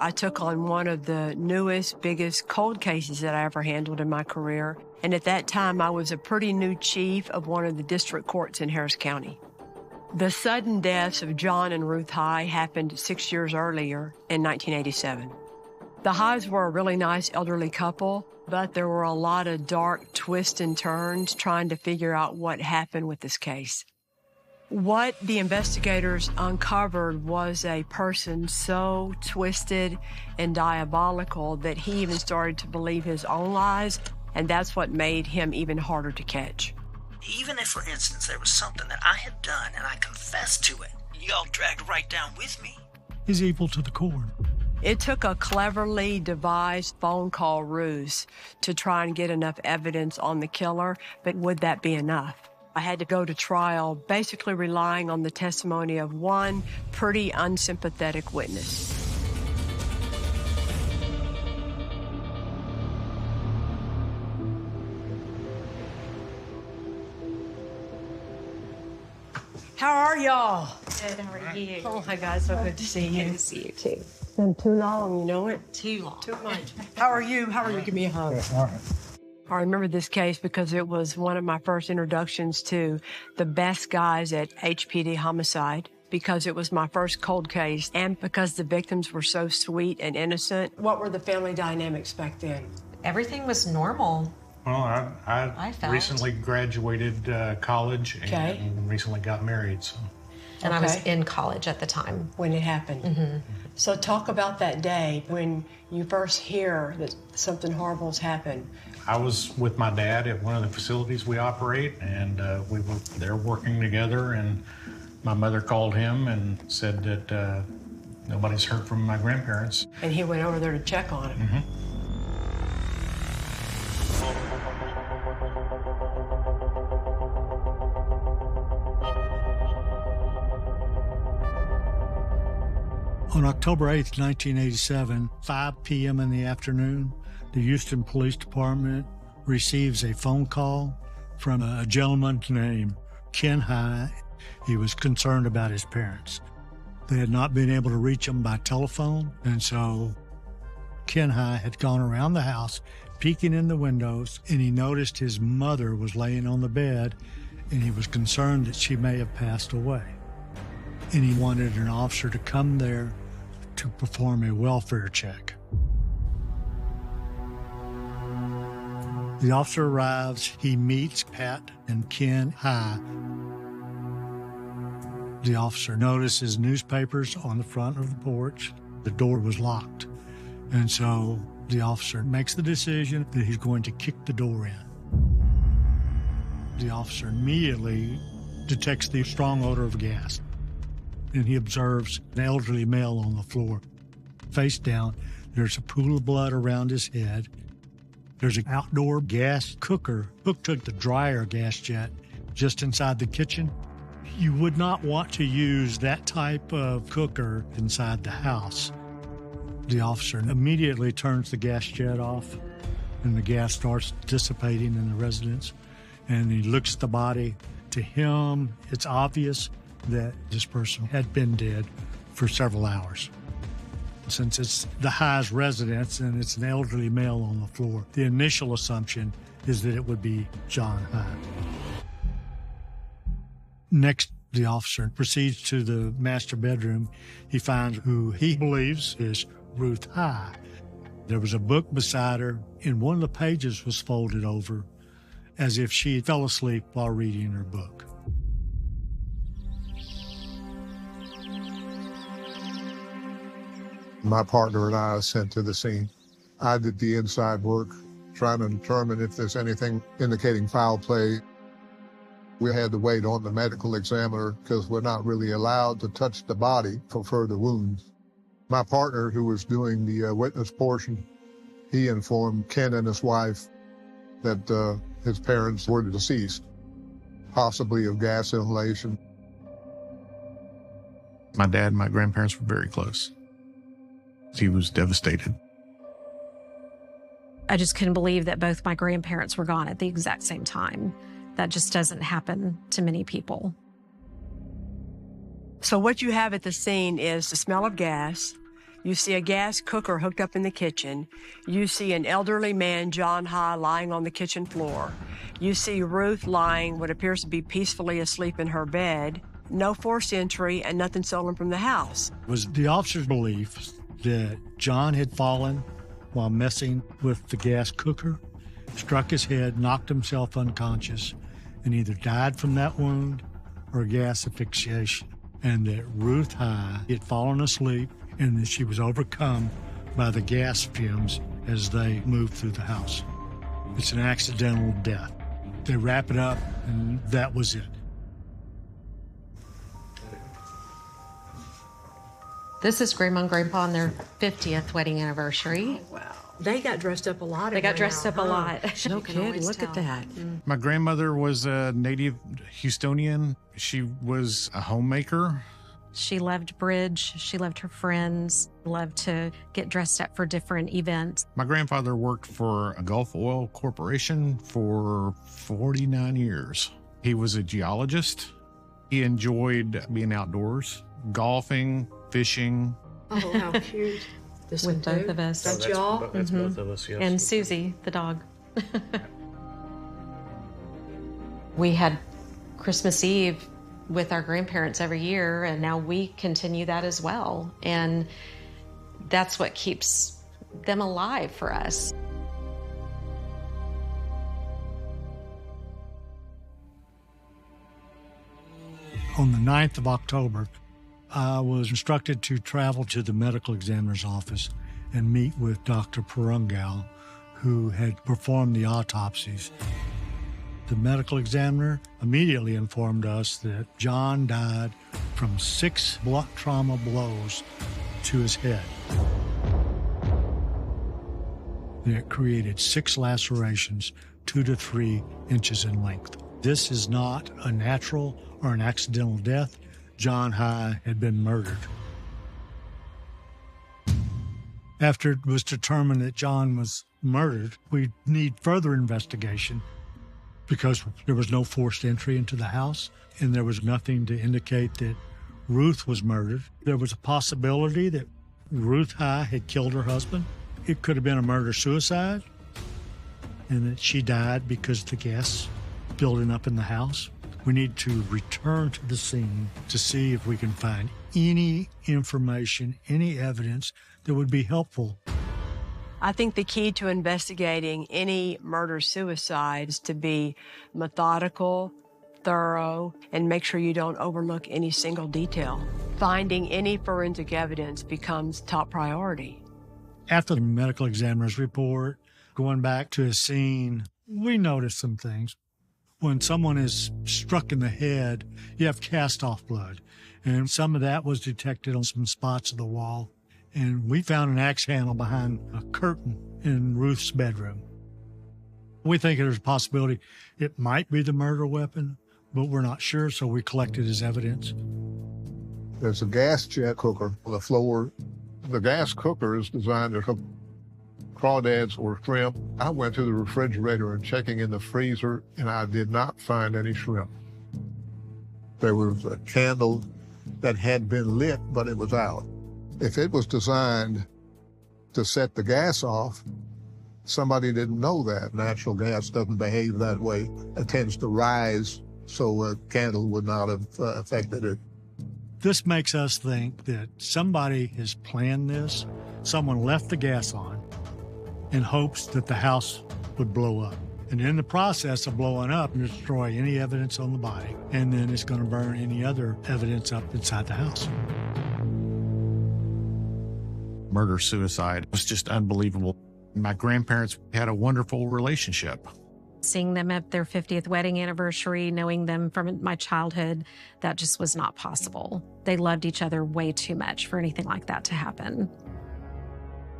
I took on one of the newest, biggest cold cases that I ever handled in my career. And at that time, I was a pretty new chief of one of the district courts in Harris County. The sudden deaths of John and Ruth High happened 6 years earlier in 1987. The Highs were a really nice elderly couple, but there were a lot of dark twists and turns trying to figure out what happened with this case. What the investigators uncovered was a person so twisted and diabolical that he even started to believe his own lies, and that's what made him even harder to catch. Even if, for instance, there was something that I had done and I confessed to it, y'all dragged right down with me. He's evil to the core. It took a cleverly devised phone call ruse to try and get enough evidence on the killer, but would that be enough? I had to go to trial basically relying on the testimony of one pretty unsympathetic witness. How are y'all? Good, how are you? Oh my God, so good to see you. Good to see you too. It's been too long, you know it? Too long. Too much. How are you? How are you? Give me a hug. All right. I remember this case because it was one of my first introductions to the best guys at HPD Homicide, because it was my first cold case and because the victims were so sweet and innocent. What were the family dynamics back then? Everything was normal. Well, I felt. recently graduated college Okay. and recently got married. So. And I was Okay. in college at the time. When it happened. Mm-hmm. So talk about that day when you first hear that something horrible has happened. I was with my dad at one of the facilities we operate, and we were there working together, and my mother called him and said that nobody's heard from my grandparents. And he went over there to check on him. Mm-hmm. On October 8th, 1987, 5 p.m. in the afternoon, the Houston Police Department receives a phone call from a gentleman named Ken High. He was concerned about his parents. They had not been able to reach him by telephone, and so Ken High had gone around the house, peeking in the windows, and he noticed his mother was laying on the bed, and he was concerned that she may have passed away. And he wanted an officer to come there to perform a welfare check. The officer arrives, he meets Pat and Ken High. The officer notices newspapers on the front of the porch. The door was locked. And so the officer makes the decision that he's going to kick the door in. The officer immediately detects the strong odor of gas, and he observes an elderly male on the floor. Face down, there's a pool of blood around his head. There's an outdoor gas cooker hooked to the dryer gas jet just inside the kitchen. You would not want to use that type of cooker inside the house. The officer immediately turns the gas jet off, and the gas starts dissipating in the residence. And he looks at the body. To him, it's obvious that this person had been dead for several hours. Since it's the High's residence and it's an elderly male on the floor, the initial assumption is that it would be John High. Next, the officer proceeds to the master bedroom. He finds who he believes is Ruth High. There was a book beside her, and one of the pages was folded over as if she fell asleep while reading her book. My partner and I are sent to the scene. I did the inside work, trying to determine if there's anything indicating foul play. We had to wait on the medical examiner because we're not really allowed to touch the body for further wounds. My partner, who was doing the witness portion, he informed Ken and his wife that his parents were deceased, possibly of gas inhalation. My dad and my grandparents were very close. He was devastated. I just couldn't believe that both my grandparents were gone at the exact same time. That just doesn't happen to many people. So what you have at the scene is the smell of gas, You see a gas cooker hooked up in the kitchen. You see an elderly man, John High, lying on the kitchen floor. You see Ruth lying what appears to be peacefully asleep in her bed. No forced entry and nothing stolen from the house. It was the officer's belief that John had fallen while messing with the gas cooker, struck his head, knocked himself unconscious, and either died from that wound or gas asphyxiation. And that Ruth High had fallen asleep and that she was overcome by the gas fumes as they moved through the house. It's an accidental death. They wrap it up, and that was it. This is Grandma and Grandpa on their 50th wedding anniversary. Wow. They got dressed up a lot. They got dressed up a lot. No kidding. Look at that. My grandmother was a native Houstonian. She was a homemaker. She loved bridge. She loved her friends, loved to get dressed up for different events. My grandfather worked for a Gulf Oil Corporation for 49 years. He was a geologist. He enjoyed being outdoors, golfing, fishing. Oh, how cute. This With both of us. That's y'all? That's both of us, yes. And Susie, the dog. We had Christmas Eve with our grandparents every year, and now we continue that as well. And that's what keeps them alive for us. On the 9th of October, I was instructed to travel to the medical examiner's office and meet with Dr. Perungal, who had performed the autopsies. The medical examiner immediately informed us that John died from 6 blunt trauma blows to his head. It created 6 lacerations, 2 to 3 inches in length. This is not a natural or an accidental death. John High had been murdered. After it was determined that John was murdered, we need further investigation because there was no forced entry into the house and there was nothing to indicate that Ruth was murdered. There was a possibility that Ruth High had killed her husband. It could have been a murder-suicide and that she died because of the gas building up in the house. We need to return to the scene to see if we can find any information, any evidence that would be helpful. I think the key to investigating any murder-suicide is to be methodical, thorough, and make sure you don't overlook any single detail. Finding any forensic evidence becomes top priority. After the medical examiner's report, going back to a scene, we noticed some things. When someone is struck in the head, you have cast-off blood, and some of that was detected on some spots of the wall. And we found an axe handle behind a curtain in Ruth's bedroom. We think there's a possibility it might be the murder weapon, but we're not sure, so we collected as evidence. There's a gas jet cooker on the floor. The gas cooker is designed to cook crawdads or shrimp. I went to the refrigerator and checking in the freezer, and I did not find any shrimp. There was a candle that had been lit, but it was out. If it was designed to set the gas off, somebody didn't know that. Natural gas doesn't behave that way. It tends to rise, so a candle would not have affected it. This makes us think that somebody has planned this. Someone left the gas on in hopes that the house would blow up. And in the process of blowing up, destroy any evidence on the body, and then it's going to burn any other evidence up inside the house. Murder-suicide was just unbelievable. My grandparents had a wonderful relationship. Seeing them at their 50th wedding anniversary, knowing them from my childhood, that just was not possible. They loved each other way too much for anything like that to happen.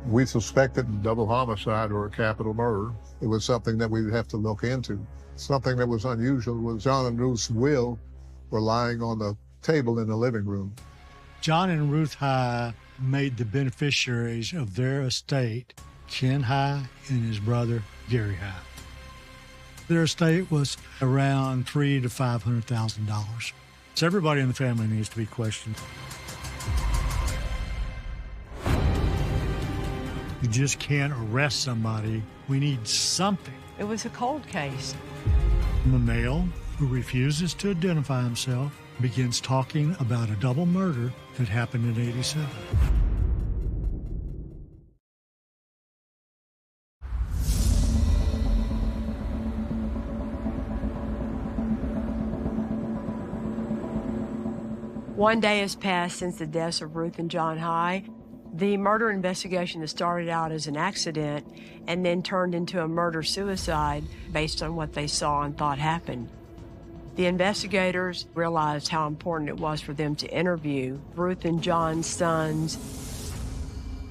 We suspected double homicide or a capital murder. It was something that we'd have to look into. Something that was unusual was John and Ruth's will were lying on the table in the living room. John and Ruth High made the beneficiaries of their estate Ken High and his brother Gary High. Their estate was around $300,000 to $500,000. So everybody in the family needs to be questioned. You just can't arrest somebody. We need something. It was a cold case. The male, who refuses to identify himself, begins talking about a double murder that happened in '87. One day has passed since the deaths of Ruth and John High. The murder investigation that started out as an accident and then turned into a murder-suicide based on what they saw and thought happened. The investigators realized how important it was for them to interview Ruth and John's sons,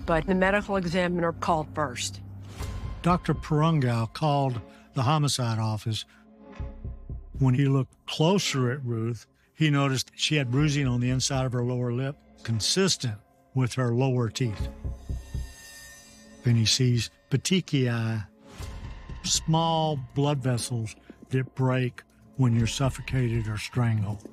but the medical examiner called first. Dr. Perungau called the homicide office. When he looked closer at Ruth, he noticed she had bruising on the inside of her lower lip, consistent with her lower teeth. Then he sees petechiae, small blood vessels that break when you're suffocated or strangled.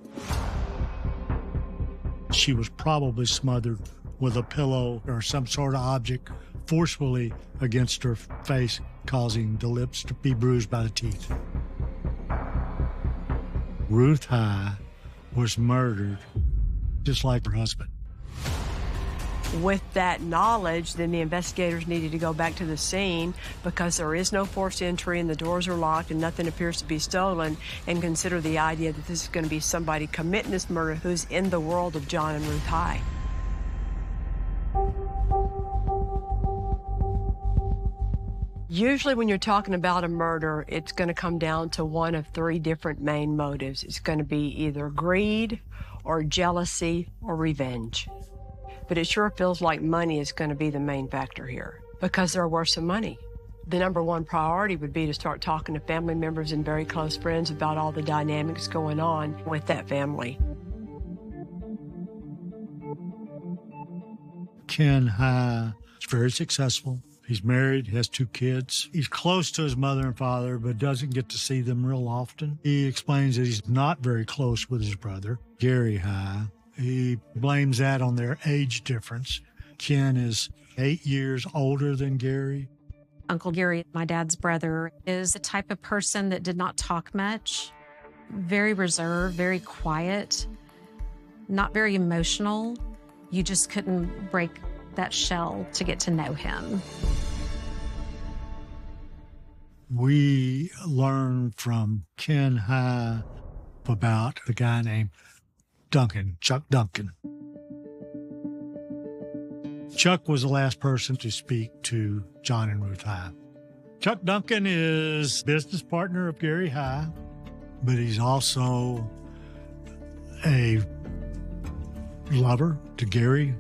She was probably smothered with a pillow or some sort of object forcefully against her face, causing the lips to be bruised by the teeth. Ruth High was murdered just like her husband. With that knowledge, then the investigators needed to go back to the scene because there is no forced entry and the doors are locked and nothing appears to be stolen, and consider the idea that this is going to be somebody committing this murder who's in the world of John and Ruth High. Usually when you're talking about a murder, it's going to come down to one of three different main motives. It's going to be either greed or jealousy or revenge. But it sure feels like money is going to be the main factor here because they're worth some money. The number one priority would be to start talking to family members and very close friends about all the dynamics going on with that family. Ken High is very successful. He's married, has 2 kids. He's close to his mother and father, but doesn't get to see them real often. He explains that he's not very close with his brother, Gary High. He blames that on their age difference. Ken is 8 years older than Gary. Uncle Gary, my dad's brother, is the type of person that did not talk much, very reserved, very quiet, not very emotional. You just couldn't break that shell to get to know him. We learned from Ken High about a guy named Duncan, Chuck Duncan. Chuck was the last person to speak to John and Ruth High. Chuck Duncan is business partner of Gary High, but he's also a lover to Gary.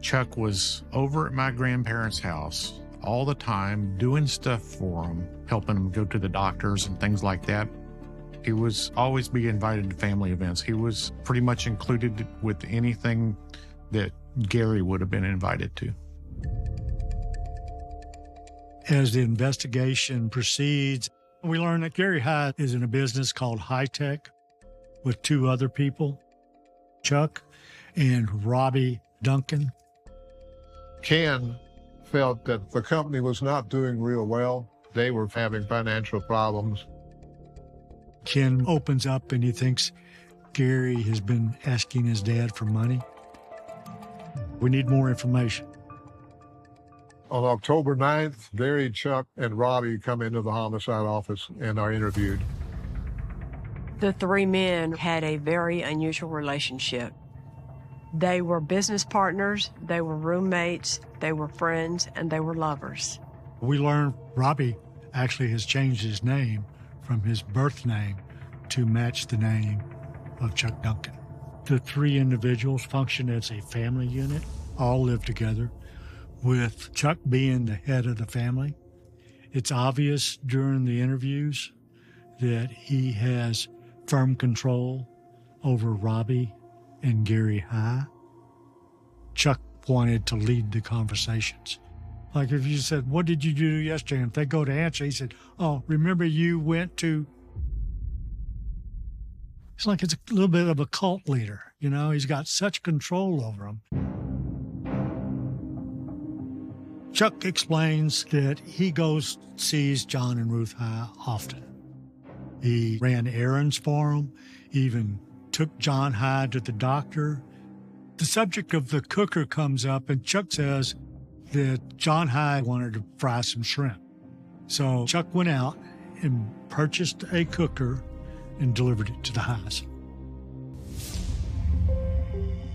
Chuck was over at my grandparents' house all the time, doing stuff for them, helping them go to the doctors and things like that. He was always being invited to family events. He was pretty much included with anything that Gary would have been invited to. As the investigation proceeds, we learn that Gary High is in a business called High Tech with 2 other people, Chuck and Robbie Duncan. Ken felt that the company was not doing real well. They were having financial problems. Ken opens up and he thinks Gary has been asking his dad for money. We need more information. On October 9th, Gary, Chuck, and Robbie come into the homicide office and are interviewed. The 3 men had a very unusual relationship. They were business partners, they were roommates, they were friends, and they were lovers. We learned Robbie actually has changed his name from his birth name to match the name of Chuck Duncan. The 3 individuals function as a family unit, all live together, with Chuck being the head of the family. It's obvious during the interviews that he has firm control over Robbie and Gary High. Chuck wanted to lead the conversations. Like if you said, what did you do yesterday? And if they go to answer, he said, oh, remember you went to... It's like it's a little bit of a cult leader, you know? He's got such control over them. Chuck explains that he sees John and Ruth High often. He ran errands for them, even took John High to the doctor. The subject of the cooker comes up, and Chuck says that John High wanted to fry some shrimp. So Chuck went out and purchased a cooker and delivered it to the Highs.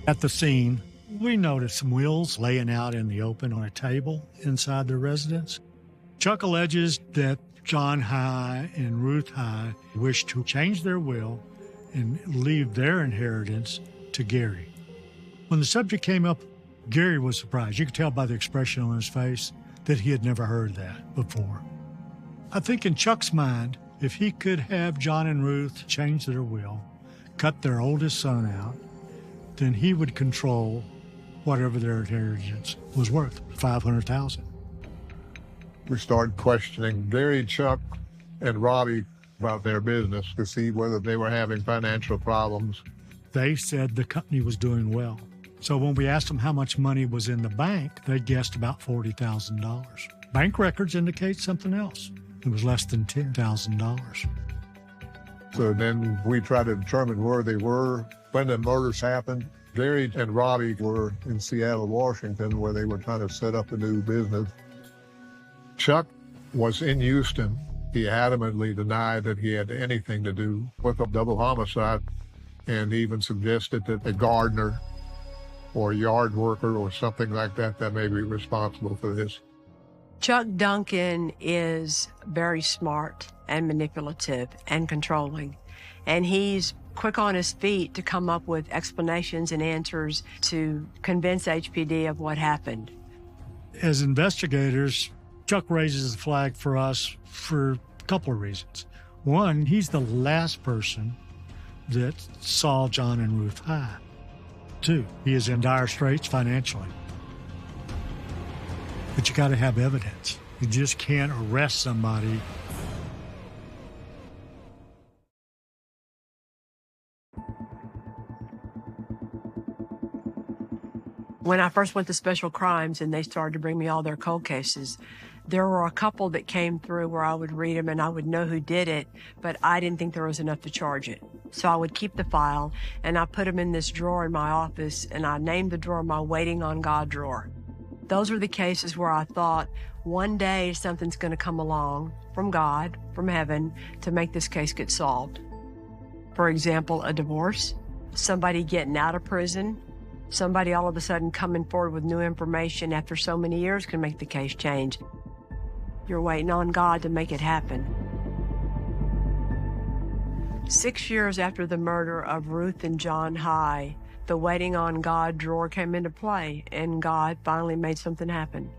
At the scene, we noticed some wills laying out in the open on a table inside their residence. Chuck alleges that John High and Ruth High wished to change their will and leave their inheritance to Gary. When the subject came up, Gary was surprised. You could tell by the expression on his face that he had never heard that before. I think in Chuck's mind, if he could have John and Ruth change their will, cut their oldest son out, then he would control whatever their inheritance was worth, $500,000. We started questioning Gary, Chuck, and Robbie about their business to see whether they were having financial problems. They said the company was doing well. So when we asked them how much money was in the bank, they guessed about $40,000. Bank records indicate something else. It was less than $10,000. So then we tried to determine where they were when the murders happened. Gary and Robbie were in Seattle, Washington, where they were trying to set up a new business. Chuck was in Houston. He adamantly denied that he had anything to do with a double homicide, and even suggested that a gardener or a yard worker or something like that may be responsible for this. Chuck Duncan is very smart and manipulative and controlling, and he's quick on his feet to come up with explanations and answers to convince HPD of what happened. As investigators, Chuck raises the flag for us for a couple of reasons. One, he's the last person that saw John and Ruth High. Two, he is in dire straits financially. But you got to have evidence. You just can't arrest somebody. When I first went to Special Crimes and they started to bring me all their cold cases, there were a couple that came through where I would read them and I would know who did it, but I didn't think there was enough to charge it. So I would keep the file and I put them in this drawer in my office, and I named the drawer my Waiting on God drawer. Those were the cases where I thought one day something's going to come along from God, from heaven, to make this case get solved. For example, a divorce, somebody getting out of prison, somebody all of a sudden coming forward with new information after so many years can make the case change. You're waiting on God to make it happen. 6 years after the murder of Ruth and John High, the Waiting on God drawer came into play, and God finally made something happen.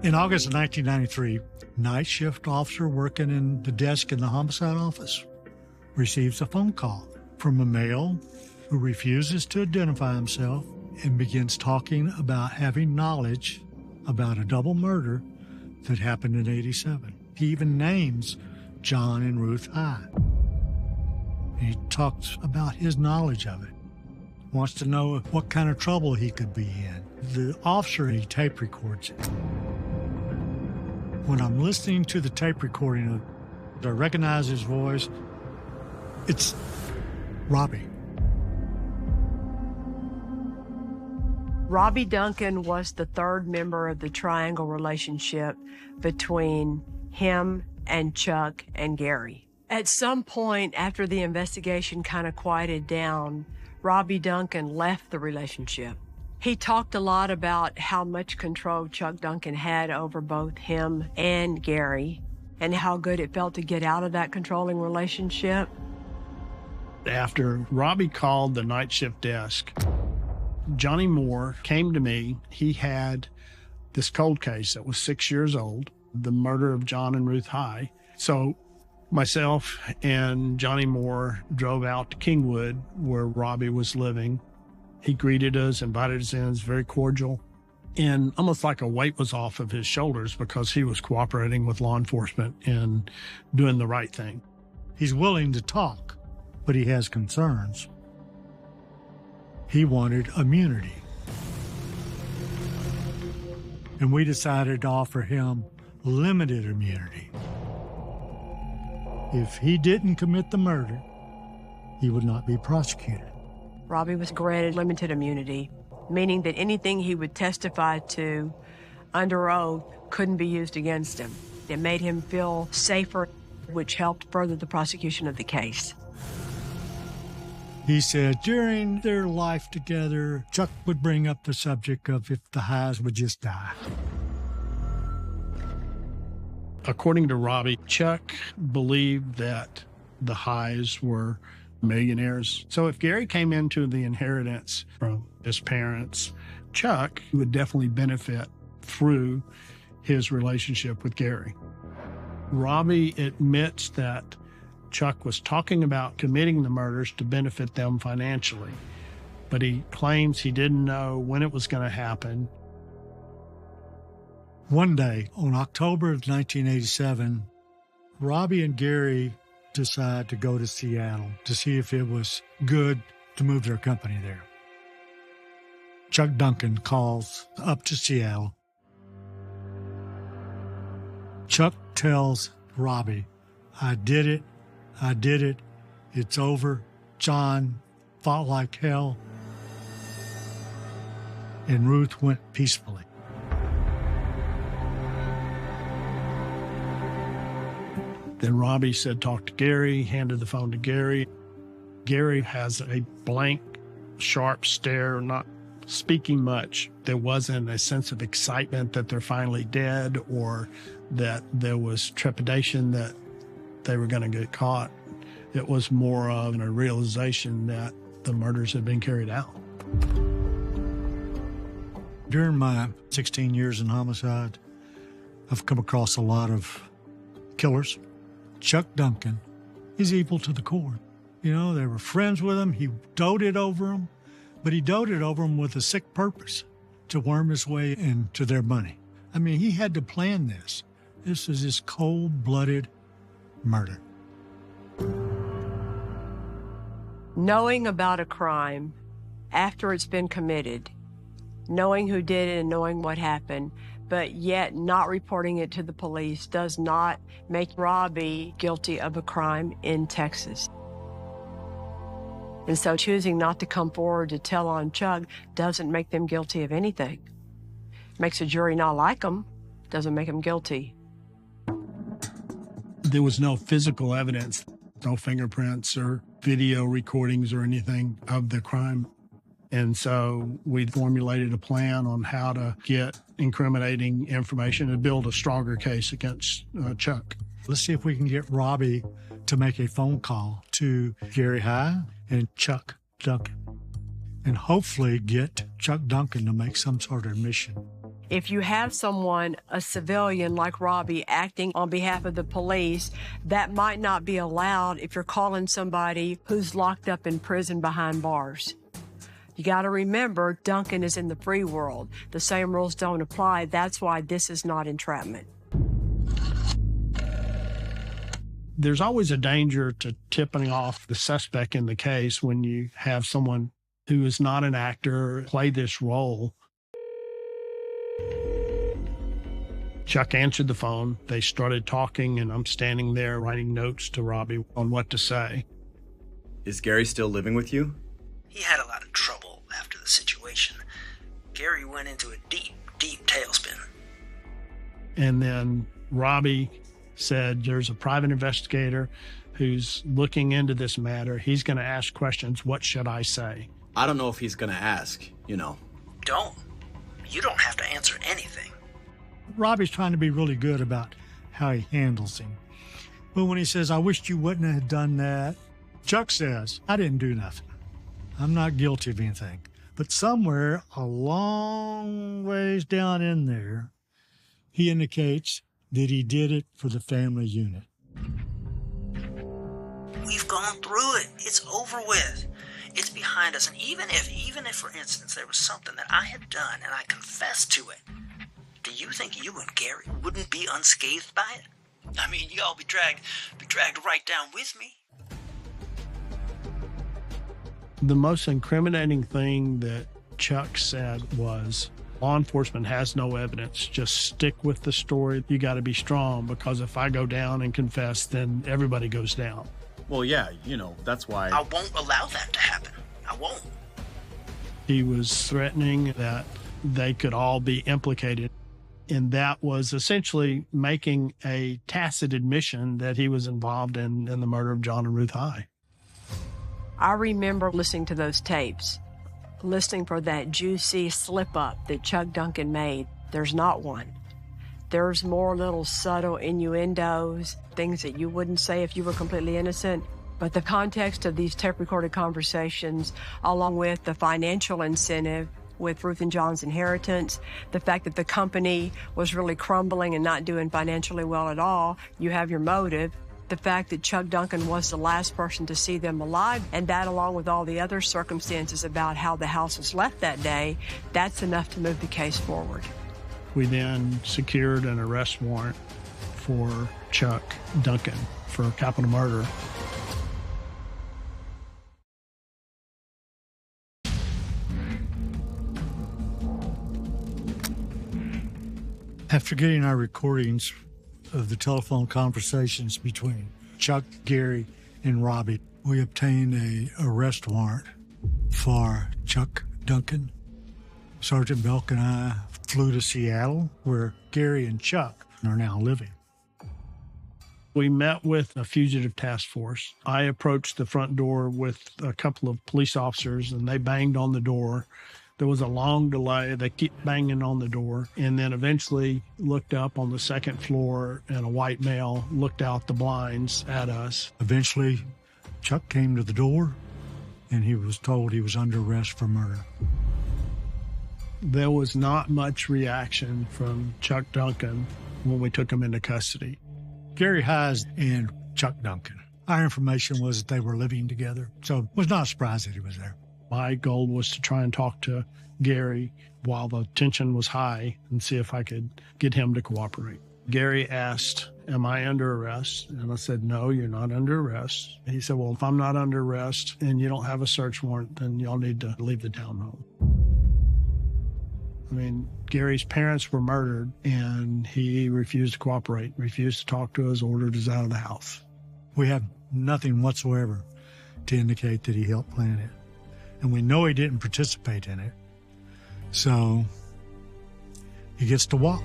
In August of 1993, night shift officer working in the desk in the homicide office receives a phone call from a male who refuses to identify himself and begins talking about having knowledge about a double murder that happened in '87. He even names John and Ruth High. And he talks about his knowledge of it. Wants to know what kind of trouble he could be in. The officer, he tape records it. When I'm listening to the tape recording, I recognize his voice. It's Robbie. Robbie Duncan was the third member of the triangle relationship between him and Chuck and Gary. At some point after the investigation kind of quieted down, Robbie Duncan left the relationship. He talked a lot about how much control Chuck Duncan had over both him and Gary, and how good it felt to get out of that controlling relationship. After Robbie called the night shift desk, Johnny Moore came to me. He had this cold case that was 6 years old, the murder of John and Ruth High. So myself and Johnny Moore drove out to Kingwood, where Robbie was living. He greeted us, invited us in, was very cordial. And almost like a weight was off of his shoulders because he was cooperating with law enforcement and doing the right thing. He's willing to talk, but he has concerns. He wanted immunity. And we decided to offer him limited immunity. If he didn't commit the murder, he would not be prosecuted. Robbie was granted limited immunity, meaning that anything he would testify to under oath couldn't be used against him. It made him feel safer, which helped further the prosecution of the case. He said during their life together, Chuck would bring up the subject of if the Highs would just die. According to Robbie, Chuck believed that the Highs were millionaires. So if Gary came into the inheritance from his parents, Chuck would definitely benefit through his relationship with Gary. Robbie admits that Chuck was talking about committing the murders to benefit them financially, but he claims he didn't know when it was going to happen. One day, on October of 1987, Robbie and Gary decide to go to Seattle to see if it was good to move their company there. Chuck Duncan calls up to Seattle. Chuck tells Robbie, I did it, it's over. John fought like hell, and Ruth went peacefully. Then Robbie said, talk to Gary, handed the phone to Gary. Gary has a blank, sharp stare, not speaking much. There wasn't a sense of excitement that they're finally dead or that there was trepidation that they were going to get caught. It was more of a realization that the murders had been carried out. During my 16 years in homicide, I've come across a lot of killers. Chuck Duncan is evil to the core. You know, they were friends with him. He doted over them, but he doted over them with a sick purpose to worm his way into their money. I mean, he had to plan this. This is his cold-blooded murder. Knowing about a crime after it's been committed, knowing who did it and knowing what happened, but yet not reporting it to the police does not make Robbie guilty of a crime in Texas. And so choosing not to come forward to tell on Chuck doesn't make them guilty of anything. Makes a jury not like them, doesn't make them guilty. There was no physical evidence, no fingerprints or video recordings or anything of the crime. And so we formulated a plan on how to get incriminating information and build a stronger case against Chuck. Let's see if we can get Robbie to make a phone call to Gary High and Chuck Duncan, and hopefully get Chuck Duncan to make some sort of admission. If you have someone, a civilian like Robbie, acting on behalf of the police, that might not be allowed if you're calling somebody who's locked up in prison behind bars. You got to remember, Duncan is in the free world. The same rules don't apply. That's why this is not entrapment. There's always a danger to tipping off the suspect in the case when you have someone who is not an actor play this role. Chuck answered the phone. They started talking, and I'm standing there writing notes to Robbie on what to say. Is Gary still living with you? He had a lot of trouble after the situation. Gary went into a deep, deep tailspin. And then Robbie said, there's a private investigator who's looking into this matter. He's going to ask questions. What should I say? I don't know if he's going to ask, you know. Don't. You don't have to answer anything. Robbie's trying to be really good about how he handles him. But when he says, I wished you wouldn't have done that, Chuck says, I didn't do nothing. I'm not guilty of anything. But somewhere a long ways down in there, he indicates that he did it for the family unit. We've gone through it. It's over with. It's behind us. And even if, for instance, there was something that I had done and I confessed to it, do you think you and Gary wouldn't be unscathed by it? I mean, y'all be dragged right down with me. The most incriminating thing that Chuck said was, law enforcement has no evidence. Just stick with the story. You got to be strong, because if I go down and confess, then everybody goes down. Well, yeah, that's why. I won't allow that to happen. I won't. He was threatening that they could all be implicated. And that was essentially making a tacit admission that he was involved in the murder of John and Ruth High. I remember listening to those tapes, listening for that juicy slip-up that Chuck Duncan made. There's not one. There's more little subtle innuendos, things that you wouldn't say if you were completely innocent. But the context of these tape-recorded conversations, along with the financial incentive with Ruth and John's inheritance, the fact that the company was really crumbling and not doing financially well at all, you have your motive. The fact that Chuck Duncan was the last person to see them alive, and that along with all the other circumstances about how the house was left that day, that's enough to move the case forward. We then secured an arrest warrant for Chuck Duncan for capital murder. After getting our recordings of the telephone conversations between Chuck, Gary, and Robbie, we obtained an arrest warrant for Chuck Duncan. Sergeant Belk and I flew to Seattle, where Gary and Chuck are now living. We met with a fugitive task force. I approached the front door with a couple of police officers, and they banged on the door. There was a long delay. They kept banging on the door, and then eventually looked up on the second floor, and a white male looked out the blinds at us. Eventually, Chuck came to the door, and he was told he was under arrest for murder. There was not much reaction from Chuck Duncan when we took him into custody. Gary Hise and Chuck Duncan. Our information was that they were living together, so it was not a surprise that he was there. My goal was to try and talk to Gary while the tension was high and see if I could get him to cooperate. Gary asked, "Am I under arrest?" And I said, "No, you're not under arrest." He said, "Well, if I'm not under arrest and you don't have a search warrant, then y'all need to leave the townhome." I mean, Gary's parents were murdered, and he refused to cooperate, refused to talk to us, ordered us out of the house. We have nothing whatsoever to indicate that he helped plan it. And we know he didn't participate in it. So he gets to walk.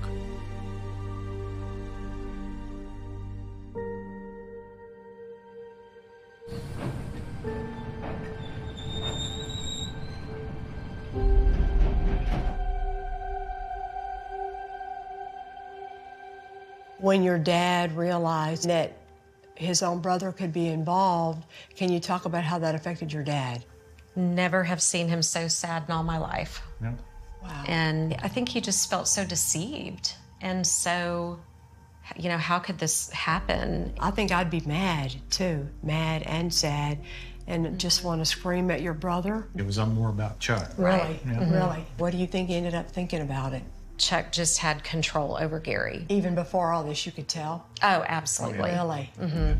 When your dad realized that his own brother could be involved, can you talk about how that affected your dad? Never have seen him so sad in all my life. Yeah. Wow. And I think he just felt so deceived. And so, how could this happen? I think I'd be mad too, mad and sad, and just want to scream at your brother. It was more about Chuck. Really? Yeah. Mm-hmm. Really? What do you think he ended up thinking about it? Chuck just had control over Gary. Even before all this, you could tell? Oh, absolutely. Really? Mm-hmm.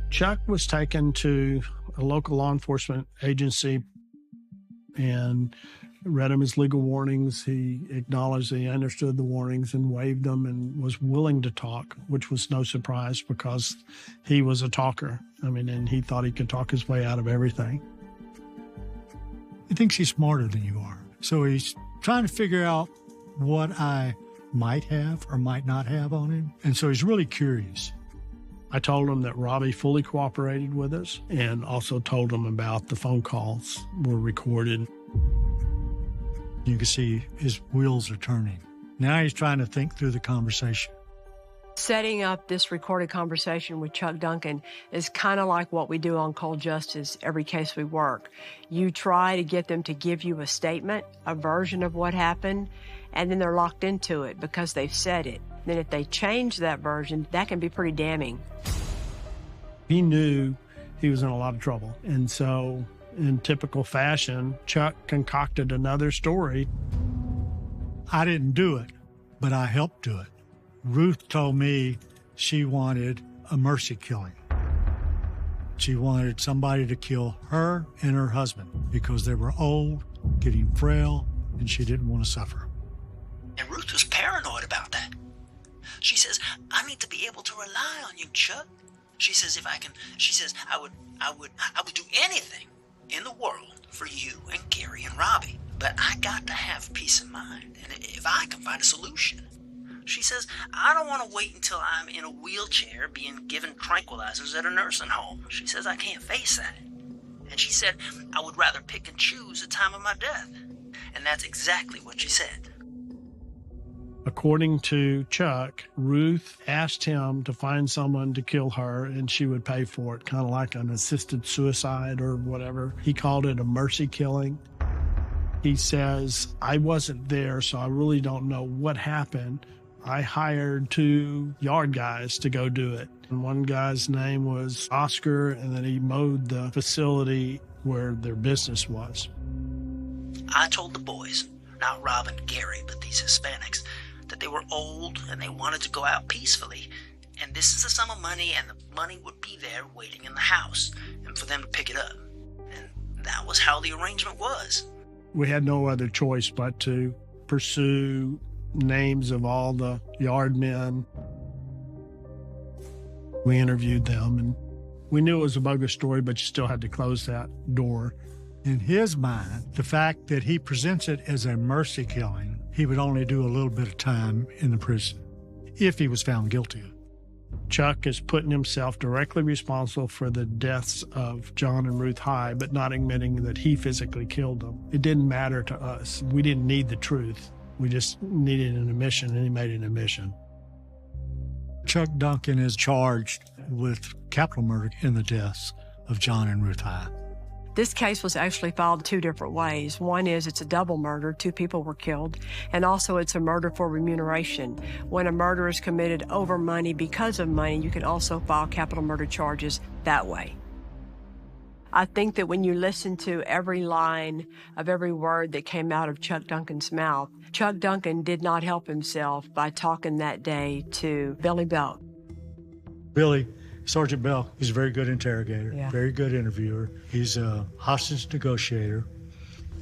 Chuck was taken to a local law enforcement agency and read him his legal warnings. He acknowledged he understood the warnings and waived them and was willing to talk, which was no surprise because he was a talker. And he thought he could talk his way out of everything. He thinks he's smarter than you are. So he's trying to figure out what I might have or might not have on him. And so he's really curious. I told him that Robbie fully cooperated with us and also told him about the phone calls were recorded. You can see his wheels are turning. Now he's trying to think through the conversation. Setting up this recorded conversation with Chuck Duncan is kind of like what we do on Cold Justice every case we work. You try to get them to give you a statement, a version of what happened, and then they're locked into it because they've said it. Then if they change that version, that can be pretty damning. He knew he was in a lot of trouble. And so in typical fashion, Chuck concocted another story. I didn't do it, but I helped do it. Ruth told me she wanted a mercy killing. She wanted somebody to kill her and her husband because they were old, getting frail, and she didn't want to suffer. And Ruth was paranoid about that. She says, I need to be able to rely on you, Chuck. She says, I would do anything in the world for you and Gary and Robbie. But I got to have peace of mind, and if I can find a solution. She says, I don't want to wait until I'm in a wheelchair being given tranquilizers at a nursing home. She says, I can't face that. And she said, I would rather pick and choose the time of my death. And that's exactly what she said. According to Chuck, Ruth asked him to find someone to kill her and she would pay for it, kind of like an assisted suicide or whatever. He called it a mercy killing. He says, I wasn't there, so I really don't know what happened. I hired 2 yard guys to go do it. And one guy's name was Oscar, and then he mowed the facility where their business was. I told the boys, not Rob and Gary, but these Hispanics, that they were old and they wanted to go out peacefully. And this is the sum of money, and the money would be there waiting in the house, and for them to pick it up. And that was how the arrangement was. We had no other choice but to pursue names of all the yard men. We interviewed them, and we knew it was a bogus story, but you still had to close that door. In his mind, the fact that he presents it as a mercy killing, he would only do a little bit of time in the prison if he was found guilty. Chuck is putting himself directly responsible for the deaths of John and Ruth High, but not admitting that he physically killed them. It didn't matter to us. We didn't need the truth. We just needed an admission, and he made an admission. Chuck Duncan is charged with capital murder in the deaths of John and Ruth High. This case was actually filed 2 different ways. One is it's a double murder, 2 people were killed, and also it's a murder for remuneration. When a murder is committed over money because of money, you can also file capital murder charges that way. I think that when you listen to every line of every word that came out of Chuck Duncan's mouth, Chuck Duncan did not help himself by talking that day to Billy Bell. Billy, Sergeant Bell, he's a very good interrogator, Yeah. very good interviewer. He's a hostage negotiator.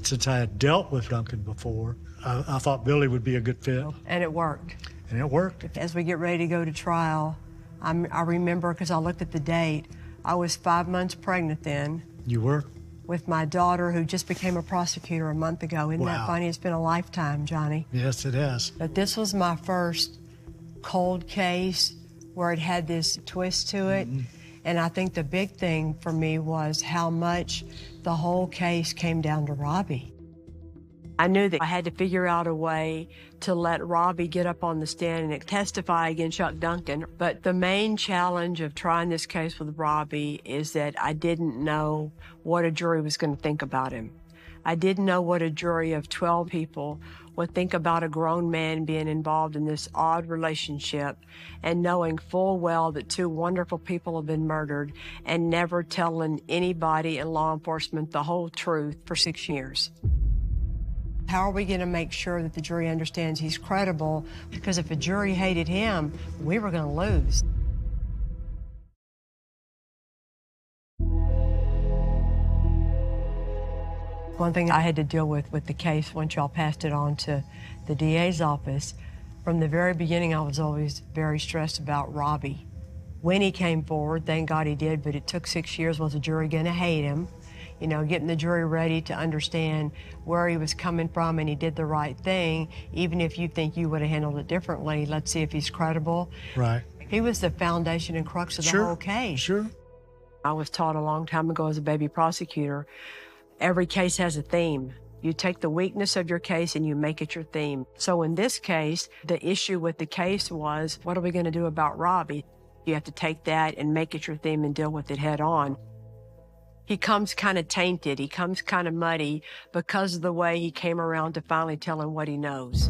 Since I had dealt with Duncan before, I thought Billy would be a good fit. And it worked. And it worked. As we get ready to go to trial, I remember, because I looked at the date, I was 5 months pregnant then. You were? With my daughter, who just became a prosecutor a month ago. Isn't that funny? It's been a lifetime, Johnny. Yes, it has. But this was my first cold case where it had this twist to it. Mm-hmm. And I think the big thing for me was how much the whole case came down to Robbie. I knew that I had to figure out a way to let Robbie get up on the stand and testify against Chuck Duncan. But the main challenge of trying this case with Robbie is that I didn't know what a jury was going to think about him. I didn't know what a jury of 12 people would think about a grown man being involved in this odd relationship and knowing full well that 2 wonderful people have been murdered and never telling anybody in law enforcement the whole truth for 6 years. How are we going to make sure that the jury understands he's credible? Because if a jury hated him, we were going to lose. One thing I had to deal with the case once y'all passed it on to the DA's office, from the very beginning I was always very stressed about Robbie. When he came forward, thank God he did, but it took 6 years. Was the jury going to hate him? You know, getting the jury ready to understand where he was coming from, and he did the right thing. Even if you think you would have handled it differently, let's see if he's credible. Right. He was the foundation and crux of the whole case. Sure. I was taught a long time ago as a baby prosecutor, every case has a theme. You take the weakness of your case and you make it your theme. So in this case, the issue with the case was, what are we going to do about Robbie? You have to take that and make it your theme and deal with it head on. He comes kind of tainted, he comes kind of muddy because of the way he came around to finally tell him what he knows.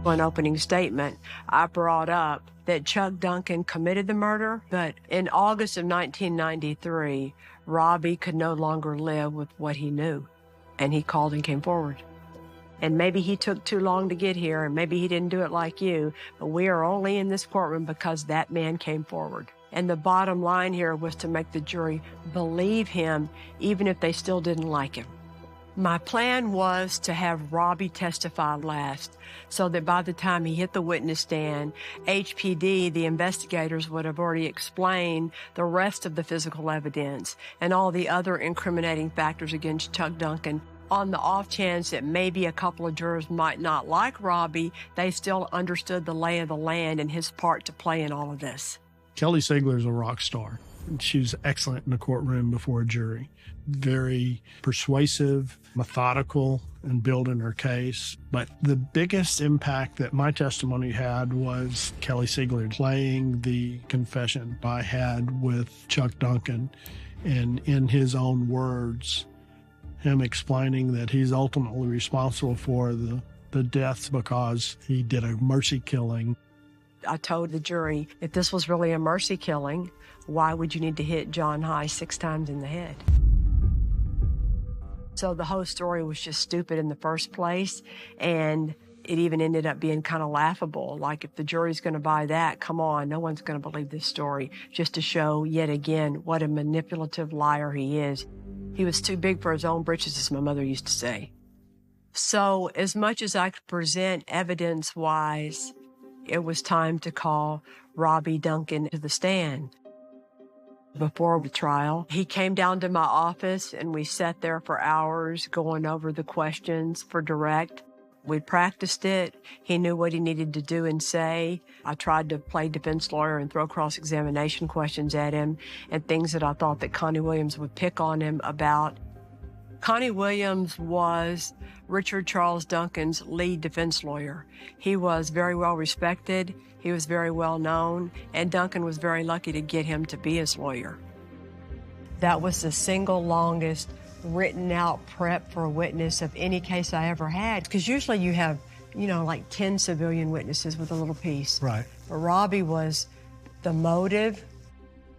One opening statement, I brought up that Chuck Duncan committed the murder, but in August of 1993, Robbie could no longer live with what he knew, and he called and came forward. And maybe he took too long to get here, and maybe he didn't do it like you, but we are only in this courtroom because that man came forward. And the bottom line here was to make the jury believe him, even if they still didn't like him. My plan was to have Robbie testify last, so that by the time he hit the witness stand, HPD, the investigators, would have already explained the rest of the physical evidence and all the other incriminating factors against Chuck Duncan. On the off chance that maybe a couple of jurors might not like Robbie, they still understood the lay of the land and his part to play in all of this. Kelly Siegler is a rock star. She was excellent in the courtroom before a jury. Very persuasive, methodical in building her case. But the biggest impact that my testimony had was Kelly Siegler playing the confession I had with Chuck Duncan, and in his own words, him explaining that he's ultimately responsible for the deaths because he did a mercy killing. I told the jury, if this was really a mercy killing, why would you need to hit John High 6 times in the head? So the whole story was just stupid in the first place, and it even ended up being kind of laughable. Like, if the jury's going to buy that, come on, no one's going to believe this story, just to show yet again what a manipulative liar he is. He was too big for his own britches, as my mother used to say. So as much as I could present evidence-wise, it was time to call Robbie Duncan to the stand. Before the trial, he came down to my office and we sat there for hours going over the questions for direct. We practiced it. He knew what he needed to do and say. I tried to play defense lawyer and throw cross-examination questions at him and things that I thought that Connie Williams would pick on him about. Connie Williams was Richard Charles Duncan's lead defense lawyer. He was very well respected. He was very well known, and Duncan was very lucky to get him to be his lawyer. That was the single longest written out prep for a witness of any case I ever had. Because usually you have, like 10 civilian witnesses with a little piece. Right. But Robbie was the motive.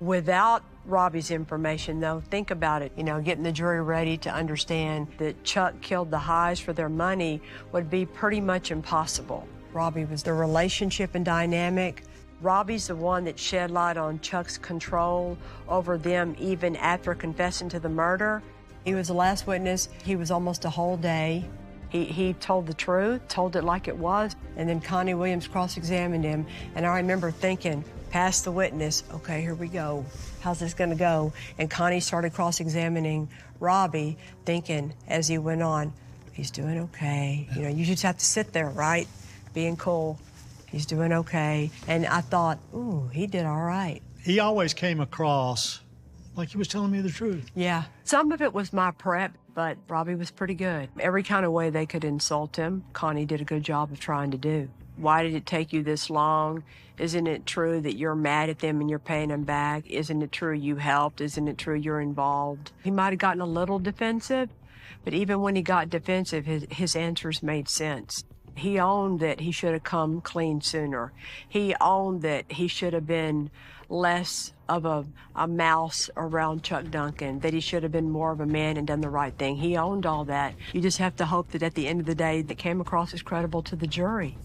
Without Robbie's information, though, think about it, getting the jury ready to understand that Chuck killed the Highs for their money would be pretty much impossible. Robbie was the relationship and dynamic. Robbie's the one that shed light on Chuck's control over them even after confessing to the murder. He was the last witness. He was almost a whole day. He told the truth, told it like it was, and then Connie Williams cross-examined him. And I remember thinking, pass the witness, okay, here we go. How's this gonna go? And Connie started cross-examining Robbie, thinking as he went on, he's doing okay. You just have to sit there, right? Being cool. He's doing okay. And I thought, ooh, he did all right. He always came across like he was telling me the truth. Yeah. Some of it was my prep, but Robbie was pretty good. Every kind of way they could insult him, Connie did a good job of trying to do. Why did it take you this long? Isn't it true that you're mad at them and you're paying them back? Isn't it true you helped? Isn't it true you're involved? He might have gotten a little defensive, but even when he got defensive, his answers made sense. He owned that he should have come clean sooner. He owned that he should have been less of a mouse around Chuck Duncan, that he should have been more of a man and done the right thing. He owned all that. You just have to hope that at the end of the day, that came across as credible to the jury.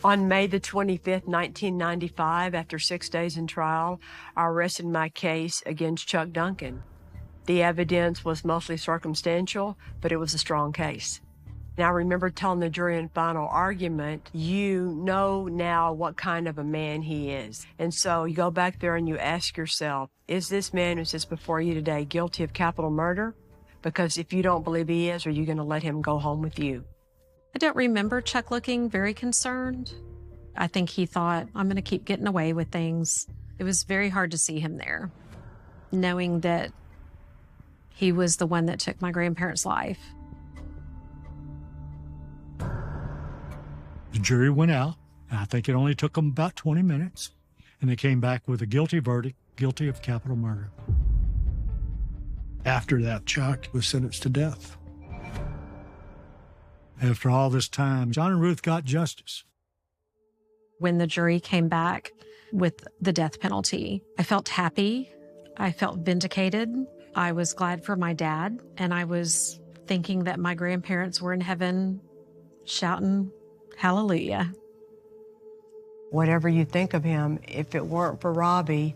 On May the 25th, 1995, after 6 days in trial, I rested my case against Chuck Duncan. The evidence was mostly circumstantial, but it was a strong case. Now, I remember telling the jury in final argument, you know now what kind of a man he is. And so you go back there and you ask yourself, is this man who sits before you today guilty of capital murder? Because if you don't believe he is, are you going to let him go home with you? I don't remember Chuck looking very concerned. I think he thought, I'm going to keep getting away with things. It was very hard to see him there, knowing that he was the one that took my grandparents' life. The jury went out. I think it only took them about 20 minutes, and they came back with a guilty verdict, guilty of capital murder. After that, Chuck was sentenced to death. After all this time, John and Ruth got justice. When the jury came back with the death penalty, I felt happy. I felt vindicated. I was glad for my dad, and I was thinking that my grandparents were in heaven shouting hallelujah. Whatever you think of him, if it weren't for Robbie,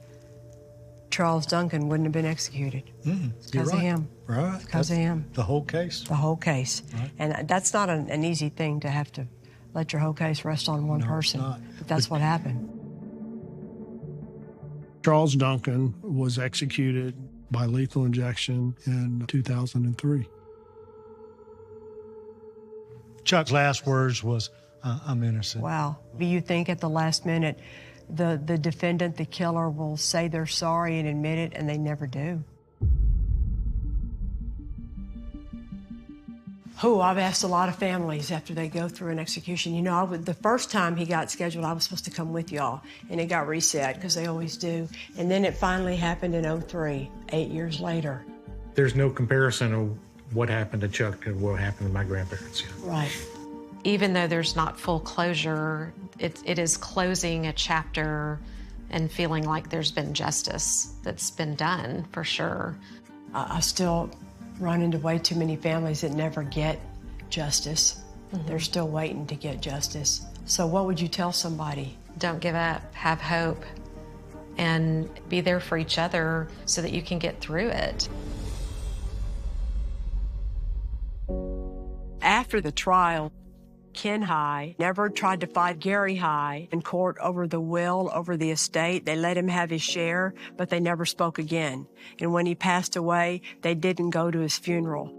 Charles Duncan wouldn't have been executed. It's because of him. Right. Because of him. The whole case. The whole case. Right. And that's not an easy thing to have to let your whole case rest on one person. It's not. But that's what happened. Charles Duncan was executed by lethal injection in 2003. Chuck's last words was, I'm innocent. Wow. You think at the last minute, the defendant, the killer, will say they're sorry and admit it, and they never do. I've asked a lot of families after they go through an execution. You know, the first time he got scheduled, I was supposed to come with y'all, and it got reset, because they always do. And then it finally happened in 2003, 8 years later. There's no comparison of what happened to Chuck to what happened to my grandparents. Right. Even though there's not full closure, it is closing a chapter and feeling like there's been justice that's been done, for sure. I still run into way too many families that never get justice. They're still waiting to get justice. So what would you tell somebody? Don't give up, have hope, and be there for each other so that you can get through it. After the trial, Ken High never tried to fight Gary High in court over the will, over the estate. They let him have his share, but they never spoke again. And when he passed away, they didn't go to his funeral.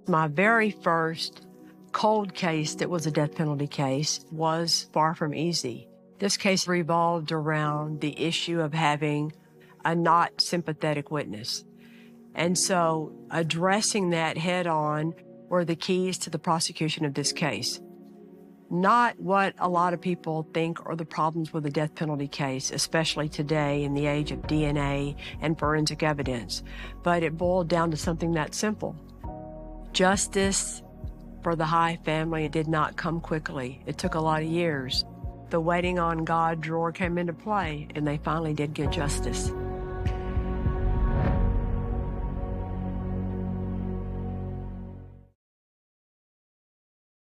My very first cold case that was a death penalty case was far from easy. This case revolved around the issue of having a not sympathetic witness. And so addressing that head on were the keys to the prosecution of this case. Not what a lot of people think are the problems with a death penalty case, especially today in the age of DNA and forensic evidence, but it boiled down to something that simple. Justice for the High family did not come quickly. It took a lot of years. The waiting on God drawer came into play, and they finally did get justice.